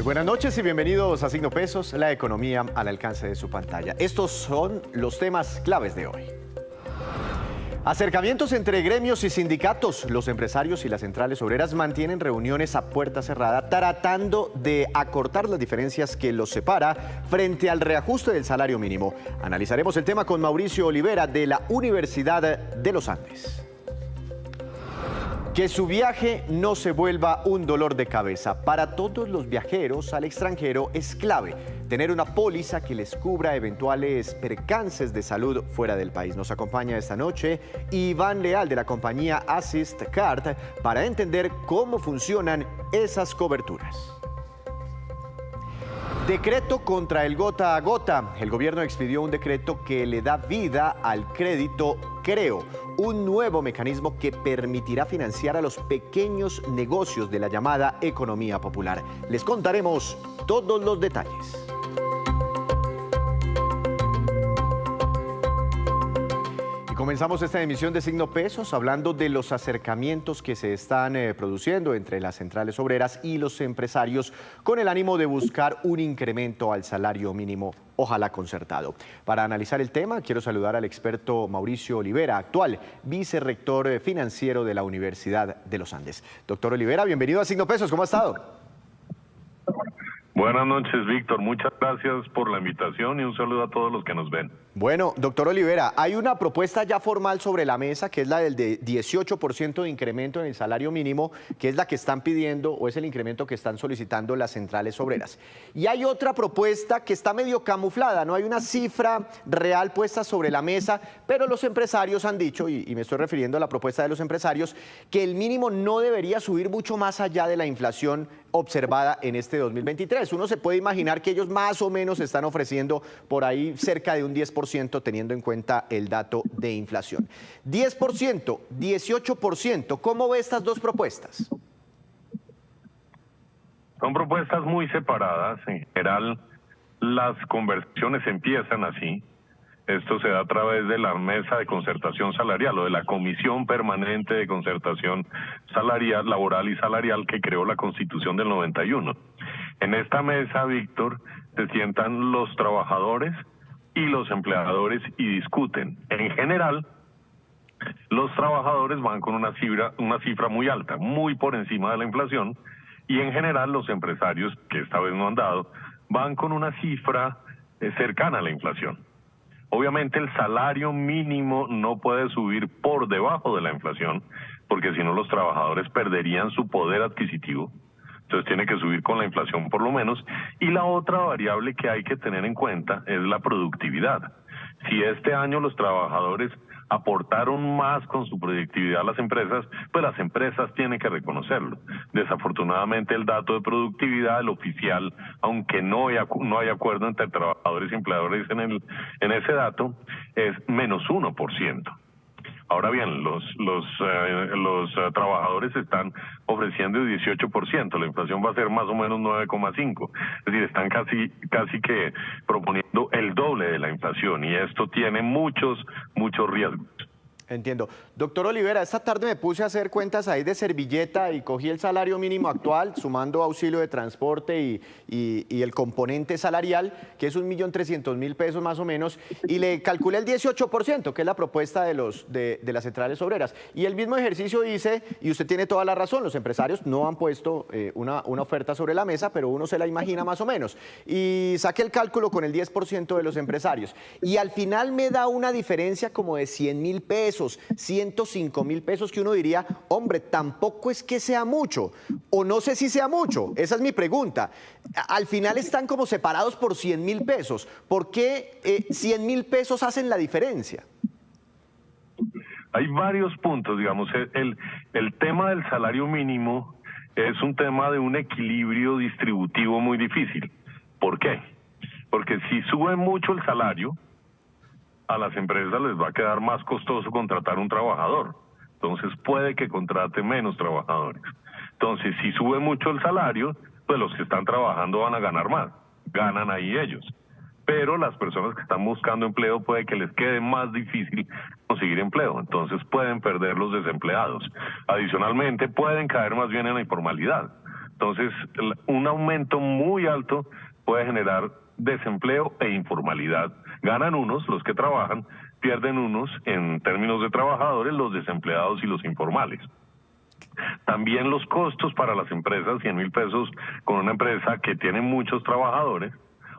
Buenas noches y bienvenidos a Signo Pesos, la economía al alcance de su pantalla. Estos son los temas claves de hoy. Acercamientos entre gremios y sindicatos. Los empresarios y las centrales obreras mantienen reuniones a puerta cerrada tratando de acortar las diferencias que los separa frente al reajuste del salario mínimo. Analizaremos el tema con Mauricio Olivera de la Universidad de los Andes. Que su viaje no se vuelva un dolor de cabeza. Para todos los viajeros al extranjero es clave tener una póliza que les cubra eventuales percances de salud fuera del país. Nos acompaña esta noche Iván Leal de la compañía Assist Card para entender cómo funcionan esas coberturas. Decreto contra el gota a gota. El gobierno expidió un decreto que le da vida al crédito Creo, un nuevo mecanismo que permitirá financiar a los pequeños negocios de la llamada economía popular. Les contaremos todos los detalles. Comenzamos esta emisión de Signo Pesos hablando de los acercamientos que se están produciendo entre las centrales obreras y los empresarios con el ánimo de buscar un incremento al salario mínimo, ojalá concertado. Para analizar el tema, quiero saludar al experto Mauricio Olivera, actual vicerrector financiero de la Universidad de los Andes. Doctor Olivera, bienvenido a Signo Pesos, ¿cómo ha estado? Buenas noches, Víctor. Muchas gracias por la invitación y un saludo a todos los que nos ven. Bueno, doctor Olivera, hay una propuesta ya formal sobre la mesa que es la del de 18% de incremento en el salario mínimo, que es la que están pidiendo o es el incremento que están solicitando las centrales obreras. Y hay otra propuesta que está medio camuflada, no hay una cifra real puesta sobre la mesa, pero los empresarios han dicho, y me estoy refiriendo a la propuesta de los empresarios, que el mínimo no debería subir mucho más allá de la inflación observada en este 2023. Uno se puede imaginar que ellos más o menos están ofreciendo por ahí cerca de un 10% teniendo en cuenta el dato de inflación. 10%, 18%, ¿cómo ve estas dos propuestas? Son propuestas muy separadas. En general, las conversaciones empiezan así. Esto se da a través de la mesa de concertación salarial o de la Comisión Permanente de Concertación Salarial, Laboral y Salarial que creó la Constitución del 91. En esta mesa, Víctor, se sientan los trabajadores y los empleadores y discuten. En general, los trabajadores van con una cifra muy alta, muy por encima de la inflación, y en general los empresarios, que esta vez no han dado, van con una cifra cercana a la inflación. Obviamente el salario mínimo no puede subir por debajo de la inflación, porque si no los trabajadores perderían su poder adquisitivo. Entonces tiene que subir con la inflación por lo menos. Y la otra variable que hay que tener en cuenta es la productividad. Si este año los trabajadores aportaron más con su productividad a las empresas, pues las empresas tienen que reconocerlo. Desafortunadamente el dato de productividad, el oficial, aunque no hay acuerdo entre trabajadores y empleadores en ese dato, es menos 1%. Ahora bien, los trabajadores están ofreciendo el 18%, la inflación va a ser más o menos 9,5%, es decir, están casi que proponiendo el doble de la inflación y esto tiene muchos riesgos. Entiendo. Doctor Olivera, esta tarde me puse a hacer cuentas ahí de servilleta y cogí el salario mínimo actual, sumando auxilio de transporte y el componente salarial, que es 1.300.000 pesos más o menos, y le calculé el 18%, que es la propuesta de las centrales obreras. Y el mismo ejercicio dice, y usted tiene toda la razón, los empresarios no han puesto una oferta sobre la mesa, pero uno se la imagina más o menos. Y saqué el cálculo con el 10% de los empresarios. Y al final me da una diferencia como de 100.000 pesos. 105.000 pesos que uno diría, hombre, tampoco es que sea mucho, o no sé si sea mucho, esa es mi pregunta. Al final están como separados por 100.000 pesos. ¿Por qué 100.000 pesos hacen la diferencia? Hay varios puntos, digamos, el tema del salario mínimo es un tema de un equilibrio distributivo muy difícil. ¿Por qué? Porque si sube mucho el salario, a las empresas les va a quedar más costoso contratar un trabajador. Entonces puede que contrate menos trabajadores. Entonces, si sube mucho el salario, pues los que están trabajando van a ganar más. Ganan ahí ellos. Pero las personas que están buscando empleo puede que les quede más difícil conseguir empleo. Entonces pueden perder los desempleados. Adicionalmente, pueden caer más bien en la informalidad. Entonces, un aumento muy alto puede generar desempleo e informalidad. Ganan unos, los que trabajan, pierden unos, en términos de trabajadores, los desempleados y los informales. También los costos para las empresas, 100.000 pesos con una empresa que tiene muchos trabajadores,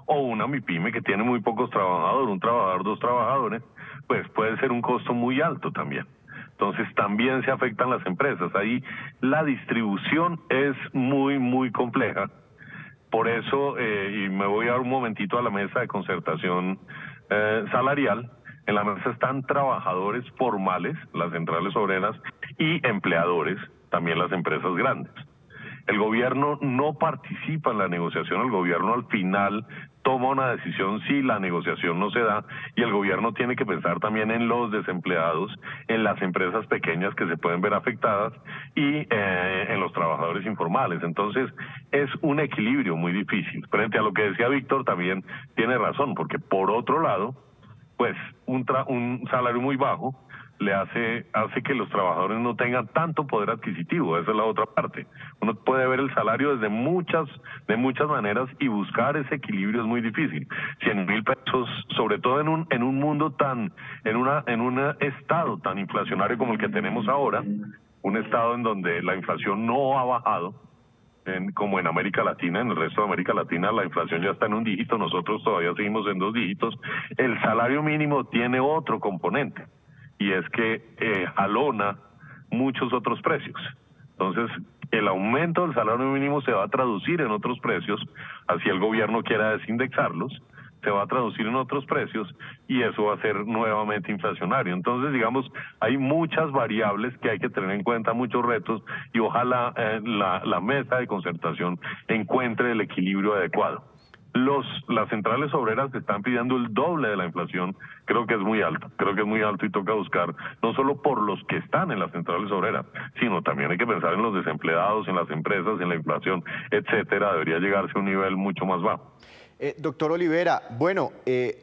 o una MIPYME que tiene muy pocos trabajadores, un trabajador, 2 trabajadores, pues puede ser un costo muy alto también. Entonces también se afectan las empresas. Ahí la distribución es muy compleja. Por eso, y me voy a dar un momentito a la mesa de concertación salarial. En la mesa están trabajadores formales, las centrales obreras, y empleadores, también las empresas grandes. El gobierno no participa en la negociación, el gobierno al final toma una decisión si la negociación no se da, y el gobierno tiene que pensar también en los desempleados, en las empresas pequeñas que se pueden ver afectadas y en los trabajadores informales. Entonces es un equilibrio muy difícil. Frente a lo que decía Víctor, también tiene razón, porque por otro lado, pues un salario muy bajo le hace que los trabajadores no tengan tanto poder adquisitivo. Esa es la otra parte. Uno puede ver el salario desde muchas maneras, y buscar ese equilibrio es muy difícil. 100.000 pesos, sobre todo en un mundo en un estado tan inflacionario como el que tenemos ahora, un estado en donde la inflación no ha bajado, como en América Latina. En el resto de América Latina la inflación ya está en 1 dígito, nosotros todavía seguimos en 2 dígitos. El salario mínimo tiene otro componente, y es que jalona muchos otros precios. Entonces, el aumento del salario mínimo se va a traducir en otros precios, así el gobierno quiera desindexarlos, se va a traducir en otros precios, y eso va a ser nuevamente inflacionario. Entonces, digamos, hay muchas variables que hay que tener en cuenta, muchos retos, y ojalá la mesa de concertación encuentre el equilibrio adecuado. Las centrales obreras están pidiendo el doble de la inflación. Creo que es muy alto, y toca buscar, no solo por los que están en las centrales obreras, sino también hay que pensar en los desempleados, en las empresas, en la inflación, etcétera. Debería llegarse a un nivel mucho más bajo. Doctor Olivera, bueno,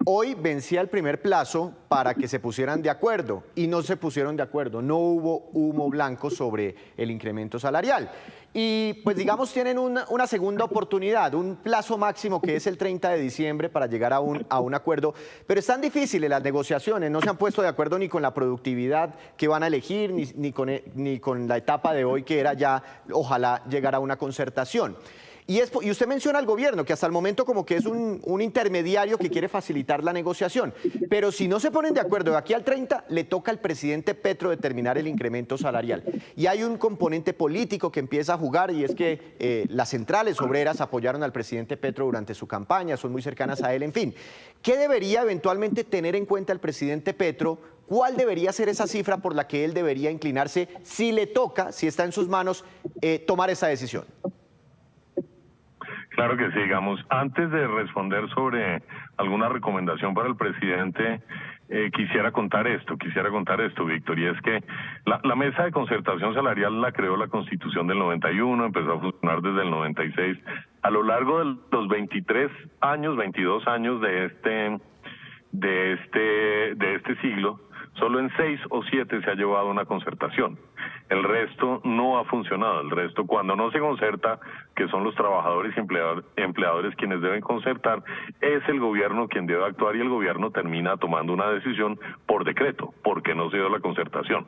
hoy vencía el primer plazo para que se pusieran de acuerdo, y no se pusieron de acuerdo, no hubo humo blanco sobre el incremento salarial. Y pues digamos tienen una segunda oportunidad, un plazo máximo que es el 30 de diciembre para llegar a un acuerdo, pero están difíciles las negociaciones, no se han puesto de acuerdo ni con la productividad que van a elegir, ni con la etapa de hoy, que era ya ojalá llegar a una concertación. Y usted menciona al gobierno, que hasta el momento como que es un intermediario que quiere facilitar la negociación. Pero si no se ponen de acuerdo de aquí al 30, le toca al presidente Petro determinar el incremento salarial. Y hay un componente político que empieza a jugar, y es que las centrales obreras apoyaron al presidente Petro durante su campaña, son muy cercanas a él, en fin. ¿Qué debería eventualmente tener en cuenta el presidente Petro? ¿Cuál debería ser esa cifra por la que él debería inclinarse si le toca, si está en sus manos, tomar esa decisión? Claro que sí, digamos, antes de responder sobre alguna recomendación para el presidente, quisiera contar esto, Víctor, y es que la mesa de concertación salarial la creó la Constitución del 91, empezó a funcionar desde el 96. A lo largo de los 22 años de este siglo, solo en 6 o 7 se ha llevado una concertación. El resto no ha funcionado. El resto, cuando no se concerta, que son los trabajadores y empleadores quienes deben concertar, es el gobierno quien debe actuar, y el gobierno termina tomando una decisión por decreto, porque no se dio la concertación.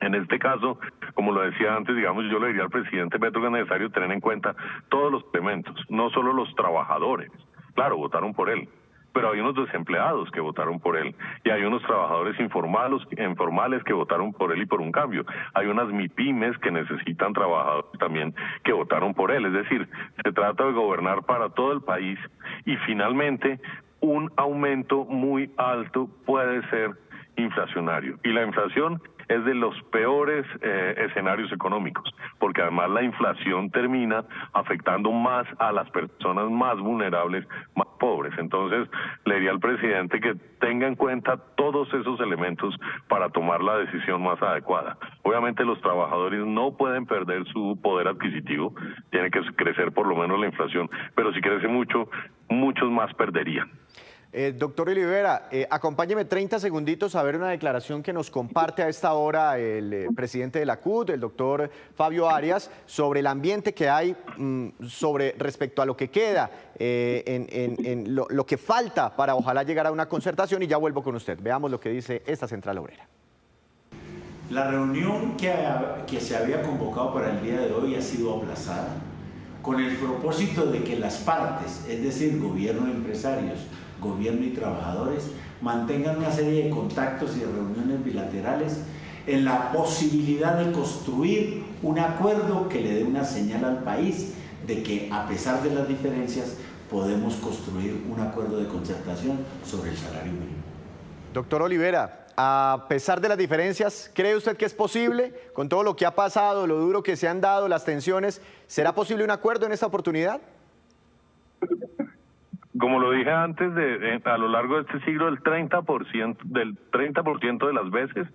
En este caso, como lo decía antes, digamos, yo le diría al presidente Petro que es necesario tener en cuenta todos los elementos, no solo los trabajadores. Claro, votaron por él, pero hay unos desempleados que votaron por él, y hay unos trabajadores informales que votaron por él y por un cambio. Hay unas MIPYMES que necesitan trabajadores también que votaron por él. Es decir, se trata de gobernar para todo el país, y finalmente un aumento muy alto puede ser inflacionario. Y la inflación es de los peores escenarios económicos, porque además la inflación termina afectando más a las personas más vulnerables, más pobres. Entonces, le diría al presidente que tenga en cuenta todos esos elementos para tomar la decisión más adecuada. Obviamente los trabajadores no pueden perder su poder adquisitivo, tiene que crecer por lo menos la inflación, pero si crece mucho, muchos más perderían. Doctor Olivera, acompáñeme 30 segunditos a ver una declaración que nos comparte a esta hora el presidente de la CUT, el doctor Fabio Arias, sobre el ambiente que hay sobre respecto a lo que queda, lo que falta para ojalá llegar a una concertación, y ya vuelvo con usted. Veamos lo que dice esta central obrera. La reunión que se había convocado para el día de hoy ha sido aplazada con el propósito de que las partes, es decir, gobierno y empresarios, gobierno y trabajadores, mantengan una serie de contactos y de reuniones bilaterales en la posibilidad de construir un acuerdo que le dé una señal al país de que, a pesar de las diferencias, podemos construir un acuerdo de concertación sobre el salario mínimo. Doctor Olivera, a pesar de las diferencias, ¿cree usted que es posible, con todo lo que ha pasado, lo duro que se han dado, las tensiones, será posible un acuerdo en esta oportunidad? Como lo dije antes, a lo largo de este siglo, el 30% de las veces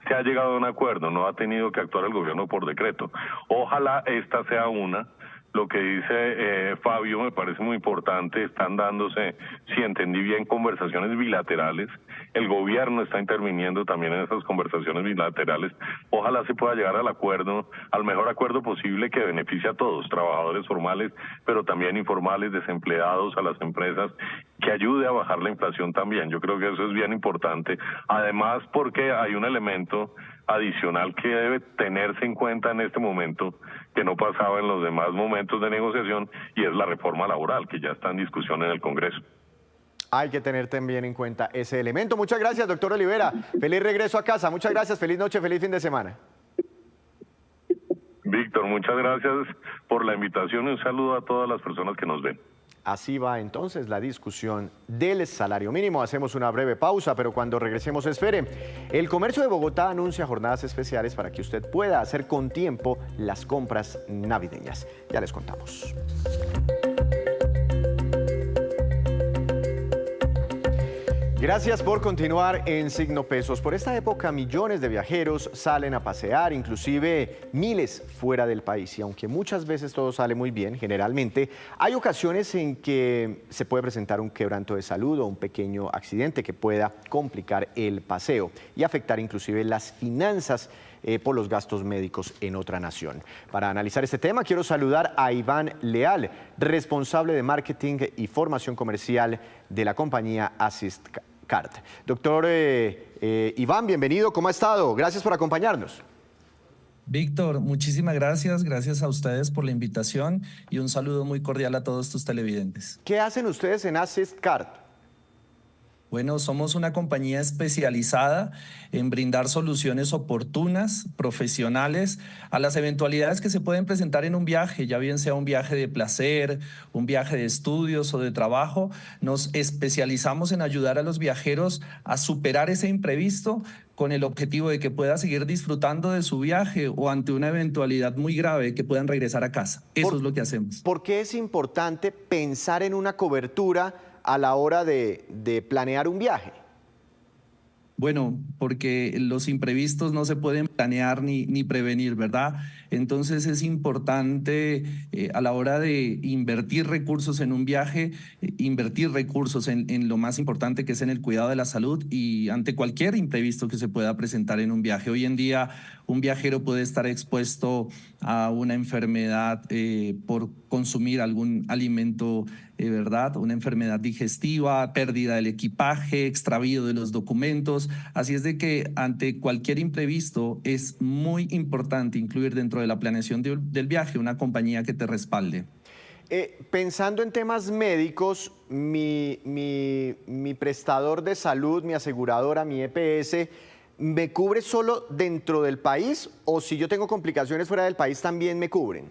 se ha llegado a un acuerdo, no ha tenido que actuar el gobierno por decreto. Ojalá esta sea una. Lo que dice Fabio me parece muy importante. Están dándose, si entendí bien, conversaciones bilaterales. El gobierno está interviniendo también en esas conversaciones bilaterales. Ojalá se pueda llegar al acuerdo, al mejor acuerdo posible que beneficie a todos, trabajadores formales, pero también informales, desempleados, a las empresas, que ayude a bajar la inflación también. Yo creo que eso es bien importante. Además, porque hay un elemento adicional que debe tenerse en cuenta en este momento, que no pasaba en los demás momentos de negociación, y es la reforma laboral, que ya está en discusión en el Congreso. Hay que tener también en cuenta ese elemento. Muchas gracias, doctor Olivera. Feliz regreso a casa. Muchas gracias, feliz noche, feliz fin de semana. Víctor, muchas gracias por la invitación y un saludo a todas las personas que nos ven. Así va entonces la discusión del salario mínimo. Hacemos una breve pausa, pero cuando regresemos, espere. El comercio de Bogotá anuncia jornadas especiales para que usted pueda hacer con tiempo las compras navideñas. Ya les contamos. Gracias por continuar en Signo Pesos. Por esta época, millones de viajeros salen a pasear, inclusive miles fuera del país. Y aunque muchas veces todo sale muy bien, generalmente, hay ocasiones en que se puede presentar un quebranto de salud o un pequeño accidente que pueda complicar el paseo y afectar inclusive las finanzas por los gastos médicos en otra nación. Para analizar este tema, quiero saludar a Iván Leal, responsable de marketing y formación comercial de la compañía Assist Card. Doctor Iván, bienvenido, ¿cómo ha estado? Gracias por acompañarnos. Víctor, muchísimas gracias. Gracias a ustedes por la invitación y un saludo muy cordial a todos tus televidentes. ¿Qué hacen ustedes en Assist Card? Bueno, somos una compañía especializada en brindar soluciones oportunas, profesionales, a las eventualidades que se pueden presentar en un viaje, ya bien sea un viaje de placer, un viaje de estudios o de trabajo. Nos especializamos en ayudar a los viajeros a superar ese imprevisto con el objetivo de que pueda seguir disfrutando de su viaje o ante una eventualidad muy grave que puedan regresar a casa. Eso es lo que hacemos. ¿Por qué es importante pensar en una cobertura a la hora de planear un viaje? Bueno, porque los imprevistos no se pueden planear ni prevenir, ¿verdad? Entonces es importante a la hora de invertir recursos en un viaje, invertir recursos en lo más importante, que es en el cuidado de la salud y ante cualquier imprevisto que se pueda presentar en un viaje. Hoy en día un viajero puede estar expuesto a una enfermedad por consumir algún alimento, ¿verdad? Una enfermedad digestiva, pérdida del equipaje, extravío de los documentos. Así es de que ante cualquier imprevisto es muy importante incluir dentro de la planeación del viaje una compañía que te respalde. Pensando en temas médicos, mi prestador de salud, mi aseguradora, mi EPS, ¿me cubre solo dentro del país o si yo tengo complicaciones fuera del país también me cubren?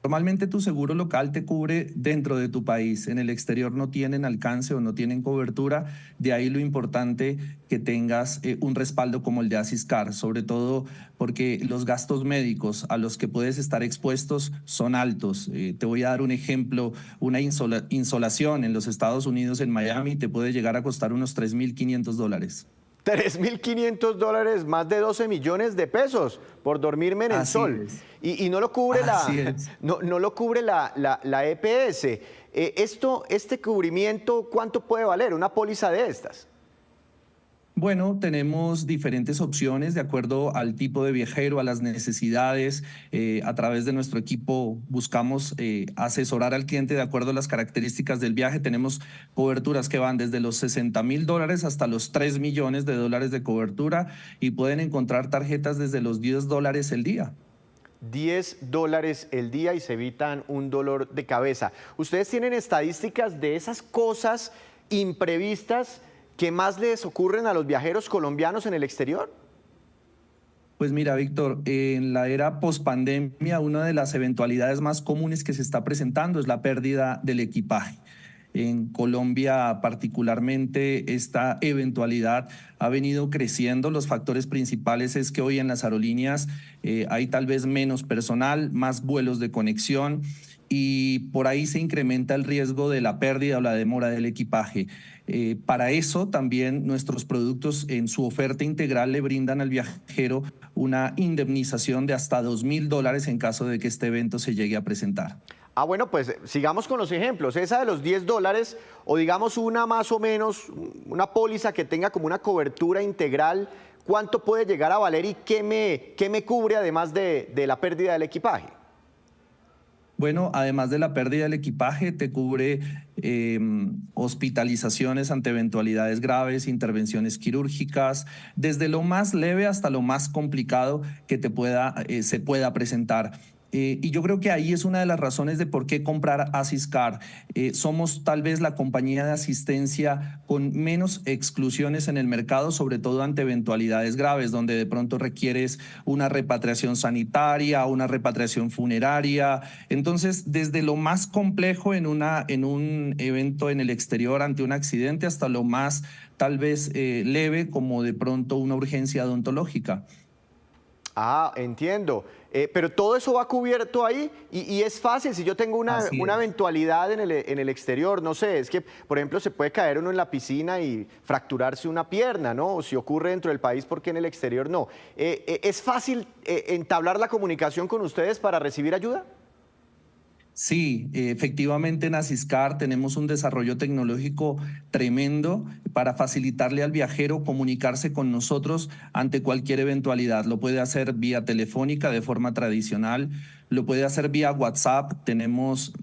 Normalmente tu seguro local te cubre dentro de tu país, en el exterior no tienen alcance o no tienen cobertura, de ahí lo importante que tengas un respaldo como el de Assist-Card, sobre todo porque los gastos médicos a los que puedes estar expuestos son altos. Te voy a dar un ejemplo, una insolación en los Estados Unidos, en Miami, te puede llegar a costar unos $3.500. $3.500, más de 12 millones de pesos por dormirme en el Así sol. es. Y no lo cubre Así es. no lo cubre la EPS. Este cubrimiento, ¿cuánto puede valer una póliza de estas? Bueno, tenemos diferentes opciones de acuerdo al tipo de viajero, a las necesidades. A través de nuestro equipo buscamos asesorar al cliente de acuerdo a las características del viaje. Tenemos coberturas que van desde los $60.000 hasta los $3 millones de cobertura y pueden encontrar tarjetas desde los $10 el día. $10 el día y se evitan un dolor de cabeza. ¿Ustedes tienen estadísticas de esas cosas imprevistas que más les ocurren a los viajeros colombianos en el exterior? Pues mira, Víctor, en la era pospandemia, una de las eventualidades más comunes que se está presentando es la pérdida del equipaje. En Colombia particularmente esta eventualidad ha venido creciendo. Los factores principales es que hoy en las aerolíneas hay tal vez menos personal, más vuelos de conexión y por ahí se incrementa el riesgo de la pérdida o la demora del equipaje. Para eso también nuestros productos en su oferta integral le brindan al viajero una indemnización de hasta $2.000 en caso de que este evento se llegue a presentar. Ah, bueno, pues sigamos con los ejemplos. Esa de los $10 o digamos una más o menos, una póliza que tenga como una cobertura integral, ¿cuánto puede llegar a valer y qué me cubre además de la pérdida del equipaje? Bueno, además de la pérdida del equipaje, te cubre hospitalizaciones ante eventualidades graves, intervenciones quirúrgicas, desde lo más leve hasta lo más complicado que se pueda presentar. Y yo creo que ahí es una de las razones de por qué comprar Asiscar. Somos tal vez la compañía de asistencia con menos exclusiones en el mercado, sobre todo ante eventualidades graves, donde de pronto requieres una repatriación sanitaria, una repatriación funeraria. Entonces, desde lo más complejo en un evento en el exterior ante un accidente hasta lo más tal vez leve, como de pronto una urgencia odontológica. Ah, entiendo. Pero todo eso va cubierto ahí y es fácil. Si yo tengo una eventualidad en el exterior, no sé, es que, por ejemplo, se puede caer uno en la piscina y fracturarse una pierna, ¿no? O si ocurre dentro del país, ¿por qué en el exterior no? ¿Es fácil entablar la comunicación con ustedes para recibir ayuda? Sí, efectivamente en Asiscar tenemos un desarrollo tecnológico tremendo para facilitarle al viajero comunicarse con nosotros ante cualquier eventualidad. Lo puede hacer vía telefónica de forma tradicional, lo puede hacer vía WhatsApp. Tenemos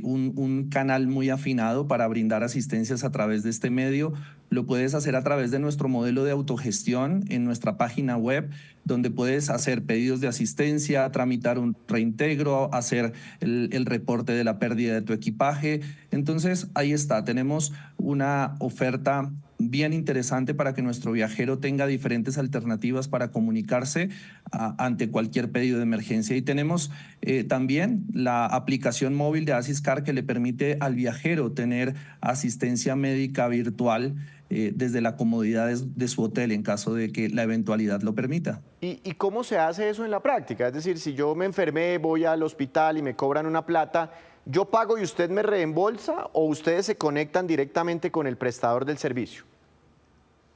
un canal muy afinado para brindar asistencias a través de este medio. Lo puedes hacer a través de nuestro modelo de autogestión en nuestra página web, donde puedes hacer pedidos de asistencia, tramitar un reintegro, hacer el reporte de la pérdida de tu equipaje. Entonces, ahí está, tenemos una oferta bien interesante para que nuestro viajero tenga diferentes alternativas para comunicarse ante cualquier pedido de emergencia. Y tenemos también la aplicación móvil de Asiscar que le permite al viajero tener asistencia médica virtual desde la comodidad de su hotel en caso de que la eventualidad lo permita. ¿Y cómo se hace eso en la práctica? Es decir, si yo me enfermé, voy al hospital y me cobran una plata, ¿yo pago y usted me reembolsa o ustedes se conectan directamente con el prestador del servicio?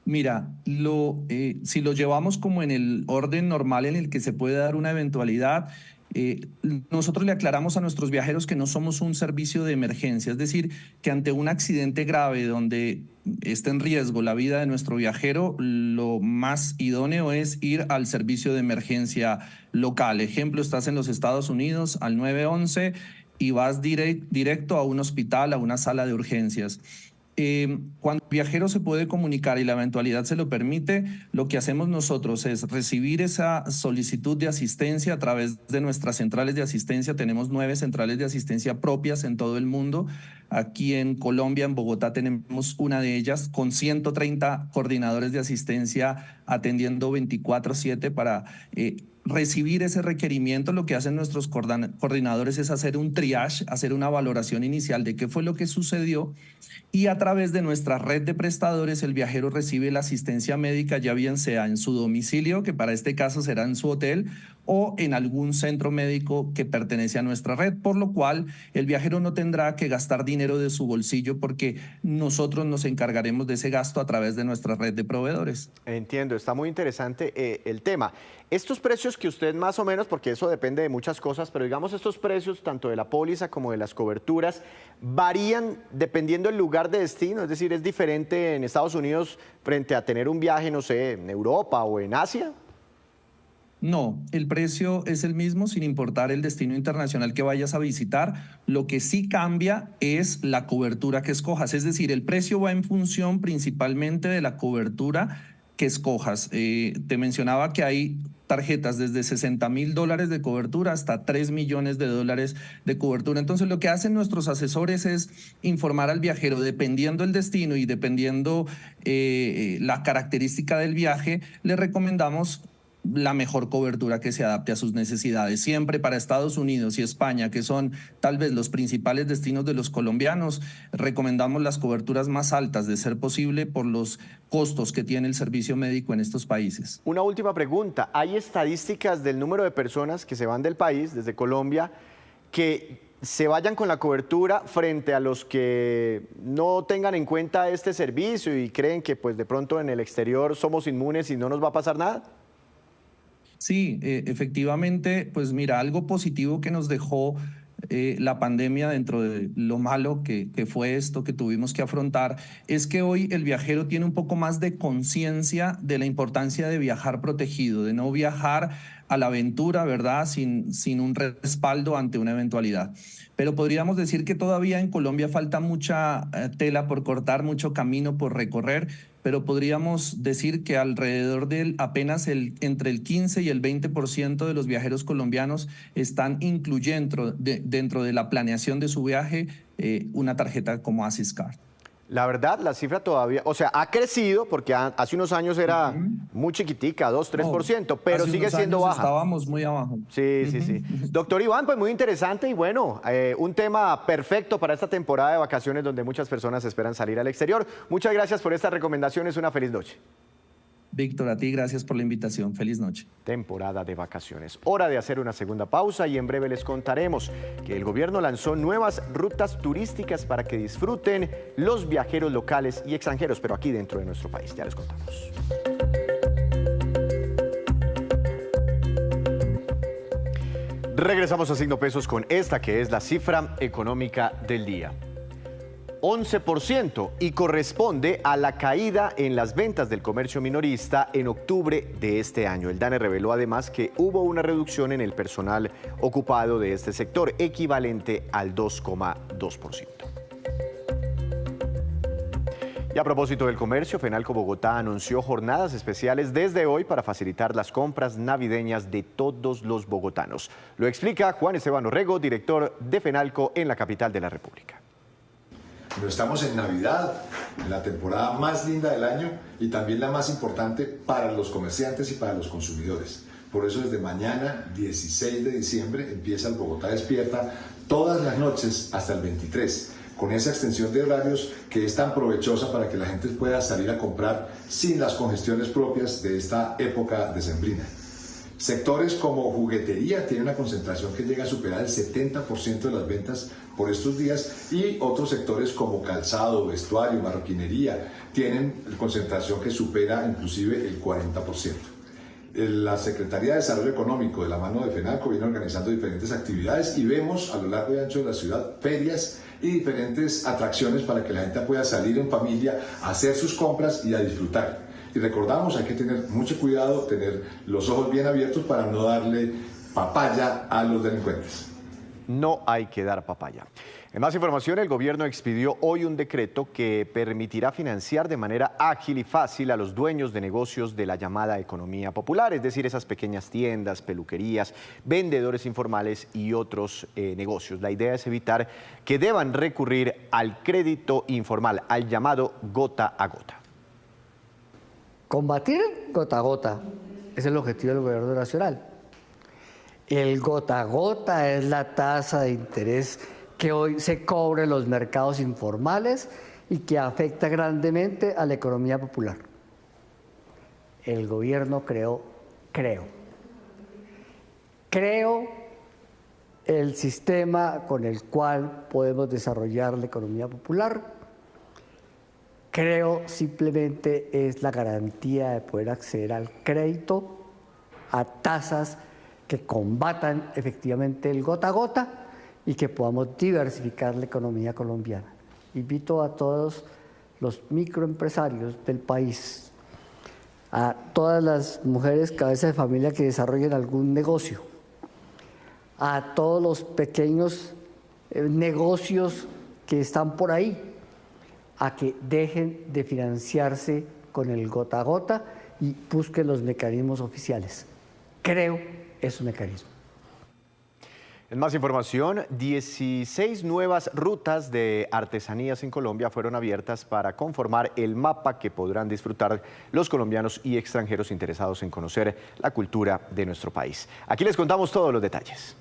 Mira, si lo llevamos como en el orden normal en el que se puede dar una eventualidad, nosotros le aclaramos a nuestros viajeros que no somos un servicio de emergencia, es decir, que ante un accidente grave donde esté en riesgo la vida de nuestro viajero, lo más idóneo es ir al servicio de emergencia local. Ejemplo, estás en los Estados Unidos al 911 y vas directo a un hospital, a una sala de urgencias. Cuando el viajero se puede comunicar y la eventualidad se lo permite, lo que hacemos nosotros es recibir esa solicitud de asistencia a través de nuestras centrales de asistencia. Tenemos 9 centrales de asistencia propias en todo el mundo. Aquí en Colombia, en Bogotá, tenemos una de ellas con 130 coordinadores de asistencia atendiendo 24/7 para recibir ese requerimiento. Lo que hacen nuestros coordinadores es hacer un triage, hacer una valoración inicial de qué fue lo que sucedió y a través de nuestra red de prestadores el viajero recibe la asistencia médica ya bien sea en su domicilio, que para este caso será en su hotel, o en algún centro médico que pertenece a nuestra red, por lo cual el viajero no tendrá que gastar dinero dinero de su bolsillo porque nosotros nos encargaremos de ese gasto a través de nuestra red de proveedores. Entiendo, está muy interesante el tema. Estos precios que usted más o menos, porque eso depende de muchas cosas, pero digamos estos precios, tanto de la póliza como de las coberturas, varían dependiendo del lugar de destino, es decir, es diferente en Estados Unidos frente a tener un viaje, no sé, en Europa o en Asia. No, el precio es el mismo sin importar el destino internacional que vayas a visitar. Lo que sí cambia es la cobertura que escojas, es decir, el precio va en función principalmente de la cobertura que escojas. Te mencionaba que hay tarjetas desde $60.000 de cobertura hasta $3 millones de cobertura. Entonces, lo que hacen nuestros asesores es informar al viajero, dependiendo el destino y dependiendo la característica del viaje, le recomendamos la mejor cobertura que se adapte a sus necesidades. Siempre para Estados Unidos y España, que son tal vez los principales destinos de los colombianos, recomendamos las coberturas más altas de ser posible por los costos que tiene el servicio médico en estos países. Una última pregunta. ¿Hay estadísticas del número de personas que se van del país, desde Colombia, que se vayan con la cobertura frente a los que no tengan en cuenta este servicio y creen que pues de pronto en el exterior somos inmunes y no nos va a pasar nada? Sí, efectivamente, pues mira, algo positivo que nos dejó la pandemia dentro de lo malo que fue esto que tuvimos que afrontar, es que hoy el viajero tiene un poco más de conciencia de la importancia de viajar protegido, de no viajar a la aventura, ¿verdad? Sin un respaldo ante una eventualidad. Pero podríamos decir que todavía en Colombia falta mucha tela por cortar, mucho camino por recorrer, pero podríamos decir que alrededor de apenas entre el 15 y el 20% de los viajeros colombianos están incluyendo dentro de la planeación de su viaje una tarjeta como Assist Card. La verdad, la cifra todavía, o sea, ha crecido porque hace unos años era muy chiquitica, 2-3%, pero sigue siendo baja. Estábamos muy abajo. Sí, sí, sí. Doctor Iván, pues muy interesante y bueno, un tema perfecto para esta temporada de vacaciones donde muchas personas esperan salir al exterior. Muchas gracias por estas recomendaciones, una feliz noche. Víctor, a ti gracias por la invitación. Feliz noche. Temporada de vacaciones. Hora de hacer una segunda pausa y en breve les contaremos que el gobierno lanzó nuevas rutas turísticas para que disfruten los viajeros locales y extranjeros, pero aquí dentro de nuestro país. Ya les contamos. Regresamos a Signo Pesos con esta que es la cifra económica del día. 11% y corresponde a la caída en las ventas del comercio minorista en octubre de este año. El DANE reveló además que hubo una reducción en el personal ocupado de este sector, equivalente al 2,2%. Y a propósito del comercio, Fenalco Bogotá anunció jornadas especiales desde hoy para facilitar las compras navideñas de todos los bogotanos. Lo explica Juan Esteban Orrego, director de Fenalco en la capital de la República. Pero estamos en Navidad, en la temporada más linda del año y también la más importante para los comerciantes y para los consumidores. Por eso desde mañana, 16 de diciembre, empieza el Bogotá Despierta todas las noches hasta el 23, con esa extensión de horarios que es tan provechosa para que la gente pueda salir a comprar sin las congestiones propias de esta época decembrina. Sectores como juguetería tienen una concentración que llega a superar el 70% de las ventas por estos días y otros sectores como calzado, vestuario, marroquinería tienen concentración que supera inclusive el 40%. La Secretaría de Desarrollo Económico de la mano de Fenalco viene organizando diferentes actividades y vemos a lo largo y ancho de la ciudad ferias y diferentes atracciones para que la gente pueda salir en familia a hacer sus compras y a disfrutar. Y recordamos, hay que tener mucho cuidado, tener los ojos bien abiertos para no darle papaya a los delincuentes. No hay que dar papaya. En más información, el gobierno expidió hoy un decreto que permitirá financiar de manera ágil y fácil a los dueños de negocios de la llamada economía popular, es decir, esas pequeñas tiendas, peluquerías, vendedores informales y otros negocios. La idea es evitar que deban recurrir al crédito informal, al llamado gota a gota. Combatir gota a gota es el objetivo del gobierno nacional. El gota a gota es la tasa de interés que hoy se cobra en los mercados informales y que afecta grandemente a la economía popular. El gobierno creo el sistema con el cual podemos desarrollar la economía popular. Creo simplemente es la garantía de poder acceder al crédito a tasas que combatan efectivamente el gota a gota y que podamos diversificar la economía colombiana. Invito a todos los microempresarios del país, a todas las mujeres cabezas de familia que desarrollen algún negocio, a todos los pequeños negocios que están por ahí, a que dejen de financiarse con el gota a gota y busquen los mecanismos oficiales. Creo es un mecanismo. En más información, 16 nuevas rutas de artesanías en Colombia fueron abiertas para conformar el mapa que podrán disfrutar los colombianos y extranjeros interesados en conocer la cultura de nuestro país. Aquí les contamos todos los detalles.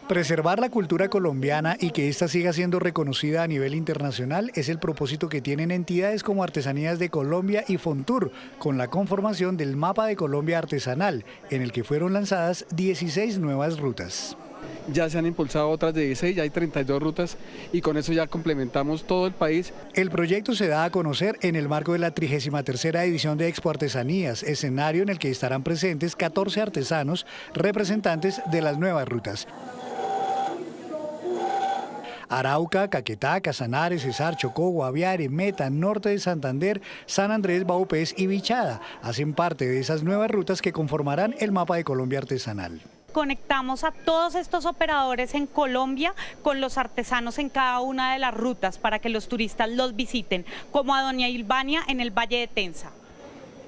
Preservar la cultura colombiana y que ésta siga siendo reconocida a nivel internacional es el propósito que tienen entidades como Artesanías de Colombia y Fontur, con la conformación del Mapa de Colombia Artesanal, en el que fueron lanzadas 16 nuevas rutas. Ya se han impulsado otras 16, ya hay 32 rutas y con eso ya complementamos todo el país. El proyecto se da a conocer en el marco de la 33ª edición de Expo Artesanías, escenario en el que estarán presentes 14 artesanos representantes de las nuevas rutas. Arauca, Caquetá, Casanares, Cesar, Chocó, Guaviare, Meta, Norte de Santander, San Andrés, Baupés y Bichada hacen parte de esas nuevas rutas que conformarán el Mapa de Colombia Artesanal. Conectamos a todos estos operadores en Colombia con los artesanos en cada una de las rutas para que los turistas los visiten, como a Doña Ilvania en el Valle de Tensa.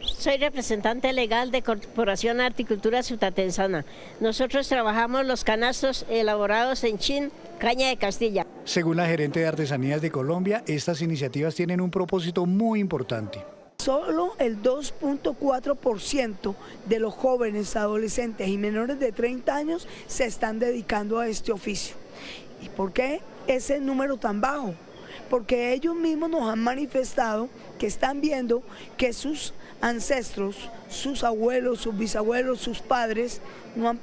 Soy representante legal de Corporación Articultura Sutatensana. Nosotros trabajamos los canastos elaborados en chin, caña de Castilla. Según la gerente de Artesanías de Colombia, estas iniciativas tienen un propósito muy importante. Solo el 2.4% de los jóvenes, adolescentes y menores de 30 años se están dedicando a este oficio. ¿Y por qué ese número tan bajo? Porque ellos mismos nos han manifestado que están viendo que sus ancestros, sus abuelos, sus bisabuelos, sus padres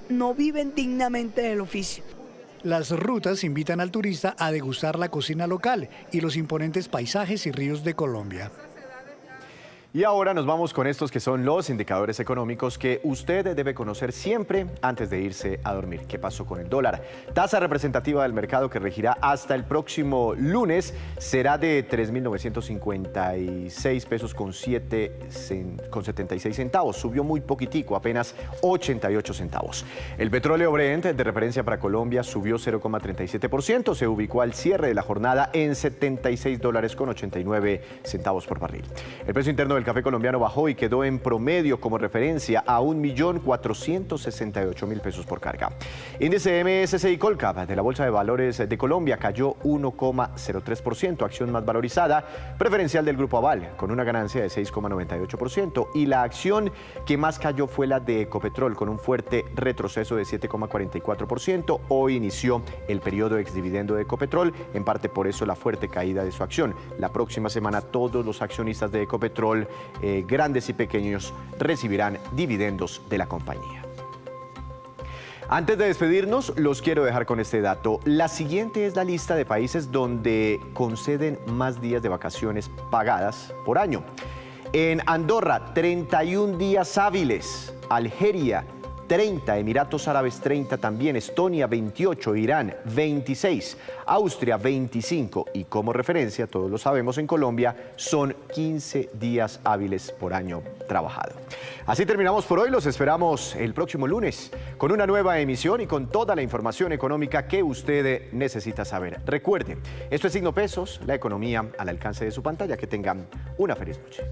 no viven dignamente del oficio. Las rutas invitan al turista a degustar la cocina local y los imponentes paisajes y ríos de Colombia. Y ahora nos vamos con estos que son los indicadores económicos que usted debe conocer siempre antes de irse a dormir. ¿Qué pasó con el dólar? Tasa representativa del mercado que regirá hasta el próximo lunes será de 3.956 pesos con 76 centavos. Subió muy poquitico, apenas 88 centavos. El petróleo Brent de referencia para Colombia subió 0,37%. Se ubicó al cierre de la jornada en $76 con 89 centavos por barril. El precio interno del café colombiano bajó y quedó en promedio como referencia a 1.468.000 pesos por carga. Índice MSCI Colcap de la Bolsa de Valores de Colombia cayó 1,03%, acción más valorizada, preferencial del Grupo Aval, con una ganancia de 6,98%, y la acción que más cayó fue la de Ecopetrol, con un fuerte retroceso de 7,44%. Hoy inició el periodo exdividendo de Ecopetrol, en parte por eso la fuerte caída de su acción. La próxima semana todos los accionistas de Ecopetrol, grandes y pequeños, recibirán dividendos de la compañía. Antes de despedirnos, los quiero dejar con este dato. La siguiente es la lista de países donde conceden más días de vacaciones pagadas por año. En Andorra, 31 días hábiles. Algeria, 30, Emiratos Árabes 30 también, Estonia 28, Irán 26, Austria 25 y como referencia, todos lo sabemos, en Colombia son 15 días hábiles por año trabajado. Así terminamos por hoy, los esperamos el próximo lunes con una nueva emisión y con toda la información económica que usted necesita saber. Recuerde, esto es Signo Pesos, la economía al alcance de su pantalla. Que tengan una feliz noche.